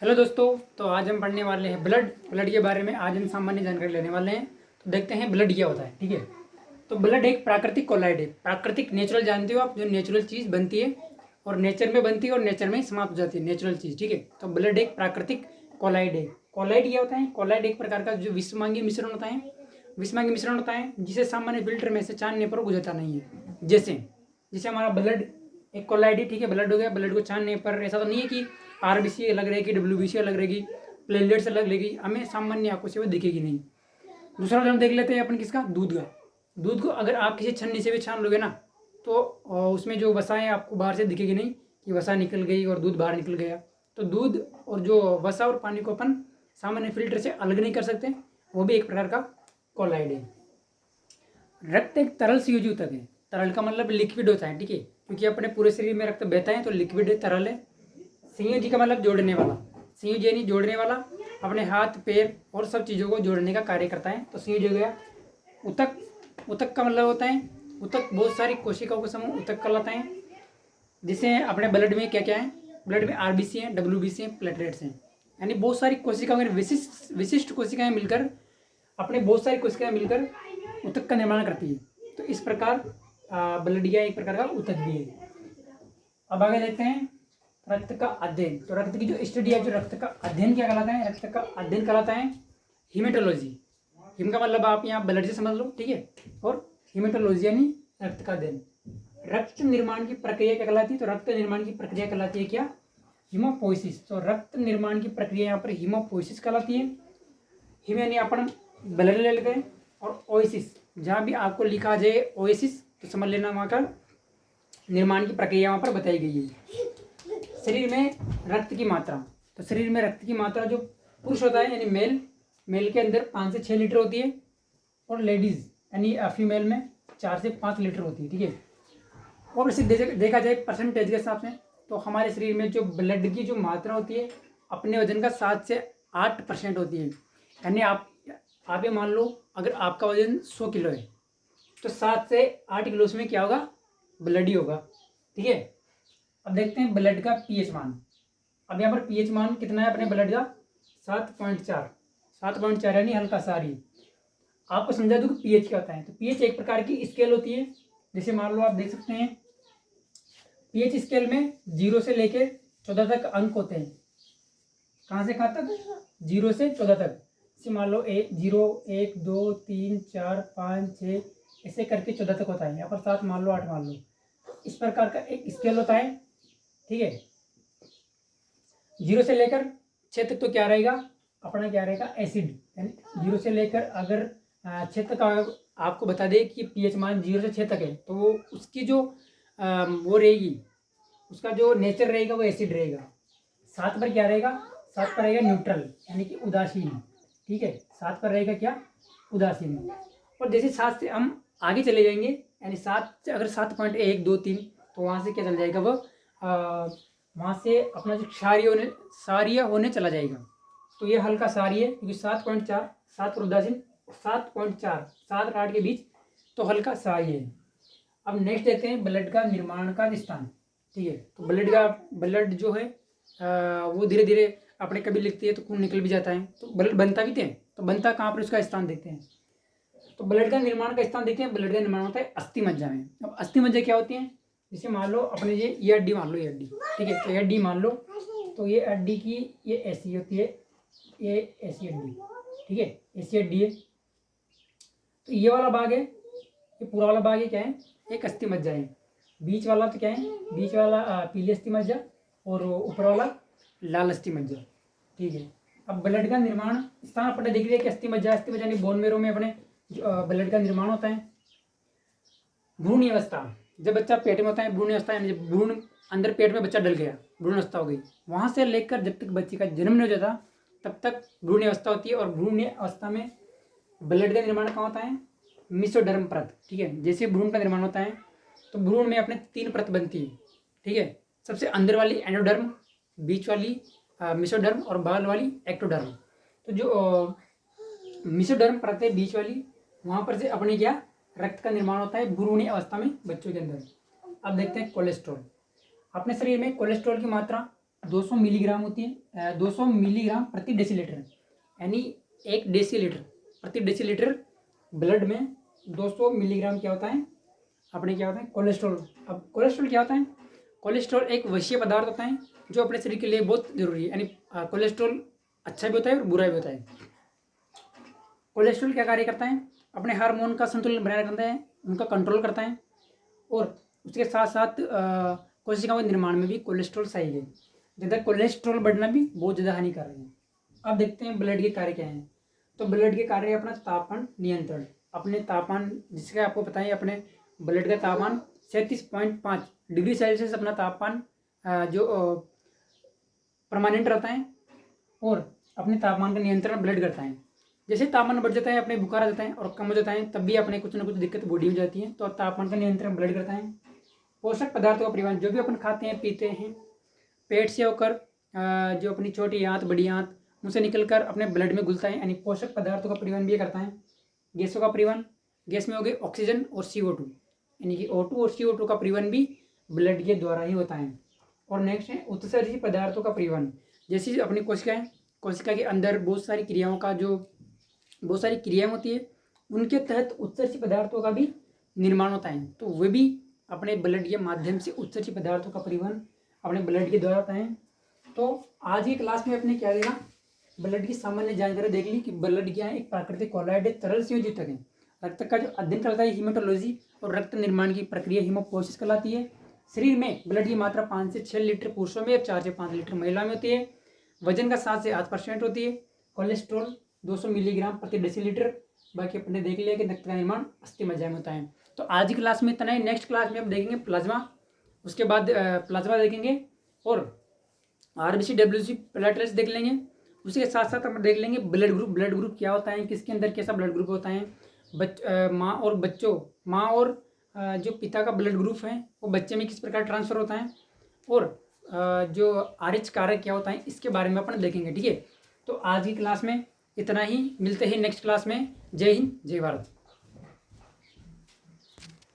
Hello दोस्तों। तो आज हम पढ़ने वाले हैं ब्लड के बारे में। आज हम सामान्य जानकारी लेने वाले हैं। तो देखते हैं ब्लड क्या होता है। ठीक है। तो ब्लड एक प्राकृतिक कोलाइड है। प्राकृतिक नेचुरल जानते हो आप, जो नेचुरल चीज़ बनती है और नेचर में बनती है और नेचर में समाप्त हो जाती है नेचुरल चीज़। ठीक है। तो ब्लड एक प्राकृतिक कोलाइड है। कोलाइड क्या होता है? कोलाइड एक प्रकार का जो विषमांगी मिश्रण होता है। विषमांगी मिश्रण होता है जिसे सामान्य फिल्टर में से छानने पर गुजरता नहीं है। जैसे जैसे हमारा ब्लड एक कोलाइड है। ठीक है। ब्लड हो गया। ब्लड को छानने पर ऐसा तो नहीं है कि आरबीसी अलग रहेगी, डब्ल्यूबीसी अलग रहेगी, प्लेटलेट्स अलग रहेगी, हमें सामान्य आंखों से वो दिखेगी नहीं। दूसरा उदाहरण देख लेते हैं अपन किसका, दूध का। दूध को अगर आप किसी छन्नी से भी छान लोगे ना तो उसमें जो वसा है आपको बाहर से दिखेगी नहीं कि वसा निकल गई और दूध बाहर निकल गया। तो दूध और जो वसा और पानी को अपन सामान्य फिल्टर से अलग नहीं कर सकते, वो भी एक प्रकार का कोलाइड है। रक्त एक तरल संयोजी ऊतक है। तरल का मतलब लिक्विड होता है। ठीक है। क्योंकि अपने पूरे शरीर में रक्त बहता है तो लिक्विड है, तरल है। संयोजी का मतलब जोड़ने वाला। संयोजी यानी जोड़ने वाला, अपने हाथ पैर और सब चीज़ों को जोड़ने का कार्य करता है। तो संयोजी हो गया। ऊतक, ऊतक का मतलब होता है, ऊतक बहुत सारी कोशिकाओं का समूह ऊतक कहलाता है। जिसे अपने ब्लड में क्या क्या है, ब्लड में आरबीसी है, डब्ल्यूबीसी है, प्लेटलेट्स हैं। यानी बहुत सारी कोशिकाओं में विशिष्ट विशिष्ट कोशिकाएं मिलकर, अपने बहुत सारी कोशिकाएं मिलकर ऊतक का निर्माण करती है। तो इस प्रकार ब्लड या एक प्रकार का ऊतक भी है। अब आगे देखते हैं रक्त का अध्ययन। तो रक्त की जो स्टडी है, जो रक्त का अध्ययन क्या कहलाता है, रक्त का अध्ययन कहलाता है हिमेटोलॉजी। हिम का मतलब आप यहाँ ब्लड से समझ लो। ठीक है। और हिमेटोलॉजी यानी रक्त का अध्ययन। रक्त निर्माण की प्रक्रिया क्या कहलाती है? तो रक्त निर्माण की प्रक्रिया कहलाती है क्या, हीमोपोइसिस। तो रक्त निर्माण की प्रक्रिया यहाँ पर हीमोपोइसिस कहलाती है। हिम यानी अपन ब्लड ले लेते हैं, और ओएसिस जहाँ भी आपको लिखा जाए ओएसिस तो समझ लेना वहाँ का निर्माण की प्रक्रिया वहाँ पर बताई गई है। शरीर में रक्त की मात्रा। तो शरीर में रक्त की मात्रा जो पुरुष होता है यानी मेल, मेल के अंदर 5 से 6 लीटर होती है, और लेडीज यानी फीमेल में 4 से 5 लीटर होती है। ठीक है। और वैसे देखा जाए परसेंटेज के हिसाब से तो हमारे शरीर में जो ब्लड की जो मात्रा होती है अपने वजन का 7 से 8% होती है। यानी आप ये मान लो, अगर आपका वजन 100 किलो है तो 7 से 8 किलो उसमें क्या होगा, ब्लड ही होगा। ठीक है। अब देखते हैं ब्लड का पीएच मान। अब यहाँ पर पीएच मान कितना है अपने ब्लड का, 7.4। 7.4 यानी हल्का सारी। आपको समझा दूँ कि पीएच क्या होता है। तो पीएच एक प्रकार की स्केल होती है। जैसे मान लो आप देख सकते हैं पीएच स्केल में 0 से लेके 14 तक अंक होते हैं। कहाँ से कहाँ तक? 0 से 14 तक। जैसे मान लो 0, 1, 2, 3, 4, 5, 6 ऐसे करके 14 तक होता है। यहाँ पर 7 मान लो, 8 मान लो। इस प्रकार का एक स्केल होता है। ठीक है। 0 से लेकर 6 तक तो क्या रहेगा अपना, क्या रहेगा, एसिड। यानी 0 से लेकर अगर 6 तक आपको बता दे कि पीएच मान 0 से 6 तक है तो वो उसकी जो वो रहेगी, उसका जो नेचर रहेगा वो एसिड रहेगा। 7 पर क्या रहेगा, 7 पर रहेगा न्यूट्रल यानी कि उदासीन। ठीक है। 7 पर रहेगा क्या, उदासीन। और जैसे 7 से हम आगे चले जाएंगे, यानी 7 से अगर 7.1, 2, 3 तो वहाँ से क्या चल जाएगा वो, वहाँ से अपना जो क्षारीय होने चला जाएगा। तो ये हल्का क्षारीय है क्योंकि 7.4, 7 पर उदासीन, 7.4, 7 और 8 के बीच तो हल्का क्षारीय है। अब नेक्स्ट देखते हैं ब्लड का निर्माण का स्थान। ठीक है। तो ब्लड जो है वो धीरे धीरे अपने कभी लिखती है तो खून निकल भी जाता है, तो ब्लड बनता भी थे। तो बनता कहाँ पर, उसका स्थान देखते हैं। तो ब्लड का निर्माण का स्थान देखते हैं। ब्लड का निर्माण होता है अस्थि मज्जा में। अब अस्थि मज्जा क्या होती है, जैसे मान लो अपने ये हड्डी मान लो, ये हड्डी। ठीक है। तो ये हड्डी मान लो, तो ये हड्डी की ये ऐसी होती है, ये ऐसी हड्डी। ठीक है। ऐसी हड्डी है। तो ये वाला भाग है, ये पूरा वाला भाग है क्या है, एक अस्थि मज्जा है। बीच वाला तो क्या है, बीच वाला पीली अस्थि मज्जा, और ऊपर वाला लाल अस्थि मज्जा। ठीक है। अब ब्लड का निर्माण स्थान अपने देख लिया कि अस्थि मज्जा, अस्थि मज्जा यानी बोन मेरो में अपने ब्लड का निर्माण होता है। भ्रूण अवस्था, जब बच्चा पेट में होता है, भ्रूण अवस्था यानी जब भ्रूण अंदर पेट में बच्चा डल गया, भ्रूण अवस्था हो गई। वहाँ से लेकर जब तक बच्चे का जन्म नहीं हो जाता तब तक भ्रूण अवस्था होती है। और भ्रूण अवस्था में ब्लड का निर्माण कहाँ होता है, मिसोडर्म परत। ठीक है। जैसे भ्रूण का निर्माण होता है तो भ्रूण में अपने 3 परत बनती है। ठीक है। सबसे अंदर वाली एंडोडर्म, बीच वाली मिसोडर्म, और बगल वाली एक्टोडर्म। तो जो मिसोडर्म परत है बीच वाली, वहाँ पर से अपने क्या रक्त का निर्माण होता है भ्रूण अवस्था में बच्चों के अंदर। अब देखते हैं कोलेस्ट्रॉल। अपने शरीर में कोलेस्ट्रॉल की मात्रा 200 मिलीग्राम होती है, 200 मिलीग्राम प्रति डेसीलीटर, यानी 1 डेसीलीटर प्रति डेसीलीटर ब्लड में 200 मिलीग्राम क्या होता है अपने, क्या होता है कोलेस्ट्रॉल। अब कोलेस्ट्रॉल क्या होता है? कोलेस्ट्रॉल एक विषीय पदार्थ होता है जो अपने शरीर के लिए बहुत जरूरी है, यानी कोलेस्ट्रॉल अच्छा भी होता है और बुरा भी होता है। कोलेस्ट्रॉल क्या कार्य करता है? अपने हार्मोन का संतुलन बनाए रखता है, उनका कंट्रोल करता है, और उसके साथ साथ कोशिकाओं के निर्माण में भी कोलेस्ट्रॉल सही है। ज़्यादा कोलेस्ट्रॉल बढ़ना भी बहुत ज़्यादा हानिकारक है। अब देखते हैं ब्लड के कार्य क्या हैं। तो ब्लड के कार्य अपना तापमान नियंत्रण, अपने तापमान, जिसका आपको पता है अपने ब्लड का तापमान 37.5 डिग्री सेल्सियस अपना तापमान जो परमानेंट रहता है, और अपने तापमान का नियंत्रण ब्लड करता है। जैसे तापमान बढ़ जाता है, अपने बुखार आ जाता है और कम हो जाता है, तब भी अपने कुछ ना कुछ दिक्कत बॉडी में जाती है, तो तापमान का नियंत्रण ब्लड करता है। पोषक पदार्थों का परिवहन, जो भी अपन खाते हैं पीते हैं, पेट से होकर जो अपनी छोटी आंत बड़ी आंत उनसे निकलकर अपने ब्लड में घुलता है, यानी पोषक पदार्थों का परिवहन भी करता है। गैसों का परिवहन, गैस में हो गए ऑक्सीजन और CO2, यानी कि O2 और CO2 का परिवहन भी ब्लड के द्वारा ही होता है। और नेक्स्ट है उत्सर्जित पदार्थों का परिवहन, जैसे अपनी कोशिका के अंदर बहुत सारी क्रियाएं होती है, उनके तहत उत्सर्जित पदार्थों का भी निर्माण होता है, तो वे भी अपने ब्लड के माध्यम से उत्सर्जित पदार्थों का परिवहन अपने ब्लड के द्वारा होता है। तो आज की क्लास में अपने क्या देखा, ब्लड की सामान्य जानकारी देख ली कि ब्लड क्या है, एक प्राकृतिक कोलॉइड है, तरल संयोजक है। रक्त का जो अध्ययन करता है हीमेटोलॉजी, और रक्त निर्माण की प्रक्रिया हीमोपोसिस कहलाती है। शरीर में ब्लड की मात्रा 5 से 6 लीटर पुरुषों में और 4 से 5 लीटर महिला में होती है। वजन का 7 से 8% होती है। कोलेस्ट्रॉल 200 मिलीग्राम प्रति डेसीलीटर। बाकी अपने देख लिया कि रक्त का निर्माण अस्थि मज्जा में होता है। तो आज की क्लास में इतना ही। नेक्स्ट क्लास में हम देखेंगे प्लाज्मा, उसके बाद प्लाज्मा देखेंगे और RBC WBC प्लेटलेट्स देख लेंगे। उसके साथ साथ हम देख लेंगे ब्लड ग्रुप क्या होता है, किसके अंदर कैसा ब्लड ग्रुप होता है। माँ और जो पिता का ब्लड ग्रुप है वो बच्चे में किस प्रकार ट्रांसफर होता है, और जो RH कारक क्या होता है, इसके बारे में अपन देखेंगे। ठीक है, तो आज की क्लास में इतना ही। मिलते हैं नेक्स्ट क्लास में। जय हिंद, जय भारत।